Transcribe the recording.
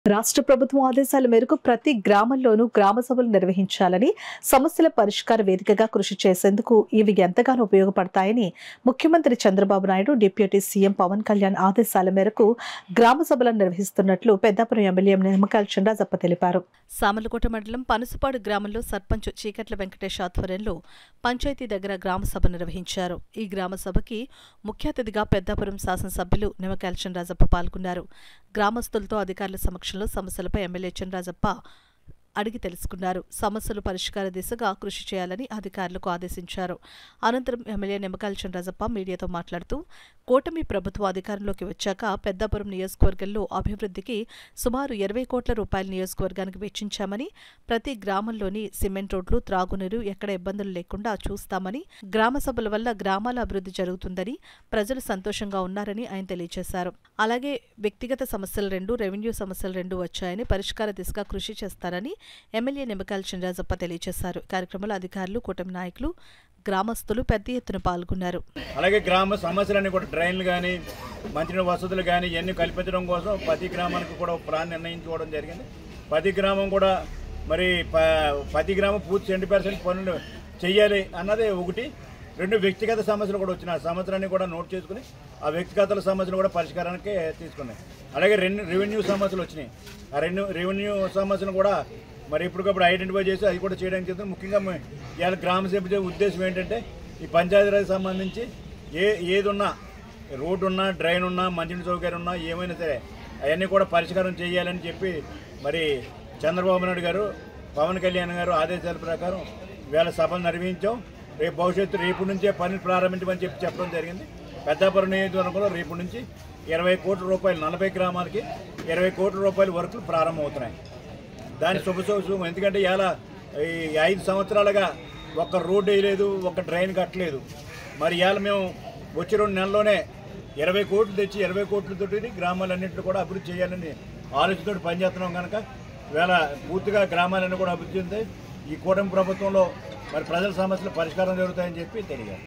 రాష్ట్ర ప్రభుత్వం ఆదేశాల మేరకు ప్రతి గ్రామంలోనూ గ్రామ సభలు నిర్వహించాలని, సమస్యల పరిష్కార వేదికగా కృషి చేసేందుకు ఇవి ఎంతగానో ఉపయోగపడతాయని ముఖ్యమంత్రి చంద్రబాబు నాయుడు, డిప్యూటీ సీఎం పవన్ కళ్యాణ్ ఆదేశాల మేరకు గ్రామ సభలను నిర్వహిస్తున్నట్లు పెద్దాపురం ఎమ్మెల్యే నిమ్మకాయల చినరాజప్ప తెలిపారు. సామర్లకోట మండలం పనసపాడు గ్రామంలో సర్పంచ్ చీకట్ల వెంకటేష్ ఆధ్వర్యంలో పంచాయతీ దగ్గర గ్రామ సభ నిర్వహించారు. ఈ గ్రామ సభకి ముఖ్య అతిథిగా పెద్దాపురం శాసనసభ్యులు నిమ్మకాయల చినరాజప్ప పాల్గొన్నారు. గ్రామస్తులతో అధికారుల సమక్షంలో సమస్యలపై ఎమ్మెల్యే చినరాజప్ప అడిగి తెలుసుకున్నారు. సమస్యలు పరిష్కార దిశగా కృషి చేయాలని అధికారులకు ఆదేశించారు. అనంతరం ఎమ్మెల్యే నిమ్మకాయల చినరాజప్ప మీడియాతో మాట్లాడుతూ, కూటమి ప్రభుత్వం అధికారంలోకి వచ్చాక పెద్దాపురం నియోజకవర్గంలో అభివృద్ధికి సుమారు 20 కోట్ల రూపాయల నియోజకవర్గానికి వెచ్చించామని, ప్రతి గ్రామంలోని సిమెంట్ రోడ్లు, త్రాగునీరు ఎక్కడ ఇబ్బందులు లేకుండా చూస్తామని, గ్రామ సభల వల్ల గ్రామాల అభివృద్ధి జరుగుతుందని, ప్రజలు సంతోషంగా ఉన్నారని ఆయన తెలియజేశారు. అలాగే వ్యక్తిగత సమస్యలు 2, రెవెన్యూ సమస్యలు 2 వచ్చాయని, పరిష్కార దిశగా కృషి చేస్తారని ఎమ్మెల్యే నిమ్మకాయల చినరాజప్ప తెలియజేశారు. కార్యక్రమంలో అధికారులు, కూటమి నాయకులు, గ్రామస్తులు పెద్ద ఎత్తున పాల్గొన్నారు. అలాగే గ్రామ సమస్యలన్నీ కూడా డ్రైన్లు కానీ, మంచినీటి వసతులు కానీ ఇవన్నీ కల్పించడం కోసం ప్రతి గ్రామానికి కూడా ఒక ప్లాన్ నిర్ణయించుకోవడం జరిగింది. ప్రతి గ్రామం కూడా మరి ప్రతి గ్రామం పూర్తి 100% పనులు చేయాలి అన్నది ఒకటి. 2 వ్యక్తిగత సమస్యలు కూడా వచ్చినాయి. ఆ సమస్యలన్నీ కూడా నోట్ చేసుకుని ఆ వ్యక్తిగత సమస్యలు కూడా పరిష్కారానికి తీసుకున్నాయి. అలాగే రెవెన్యూ సమస్యలు వచ్చినాయి. ఆ రెవెన్యూ సమస్యలు కూడా మరి ఇప్పటికప్పుడు ఐడెంటిఫై చేసి అది కూడా చేయడానికి చెప్తాం. ముఖ్యంగా ఇవాళ గ్రామ సభ ఉద్దేశం ఏంటంటే ఈ పంచాయతీరాజ్ సంబంధించి ఏది ఉన్నా, రోడ్డు ఉన్నా, డ్రైన్ ఉన్నా, మంచినీటి సౌకర్యం ఉన్నా, ఏమైనా సరే అవన్నీ కూడా పరిష్కారం చేయాలని చెప్పి మరి చంద్రబాబు నాయుడు గారు, పవన్ కళ్యాణ్ గారు ఆదేశాల ప్రకారం ఇవాళ సభలు నిర్వహించాం. రేపు నుంచే పనులు ప్రారంభించమని చెప్పడం జరిగింది. పెద్దాపురం నియోజకవర్గంలో రేపు నుంచి 20 కోట్ల రూపాయలు 40 గ్రామాలకి 20 కోట్ల రూపాయల వరకు ప్రారంభమవుతున్నాయి. దాని శుభశోషం. ఎందుకంటే ఇలా ఈ 5 సంవత్సరాలుగా ఒక్క రోడ్డు వేయలేదు, ఒక్క డ్రైన్ కట్టలేదు. మరి ఇవాళ మేము వచ్చే 2 నెలల్లోనే 20 కోట్లు తెచ్చి 20 కోట్లతోటి గ్రామాలన్నింటినీ కూడా అభివృద్ధి చేయాలని ఆలోచనతో పనిచేస్తున్నాం కనుక ఇవాళ పూర్తిగా గ్రామాలన్నీ కూడా అభివృద్ధి చెందాయి. ఈ కూటమి ప్రభుత్వంలో మరి ప్రజల సమస్యలు పరిష్కారం జరుగుతాయని చెప్పి తెలియదు.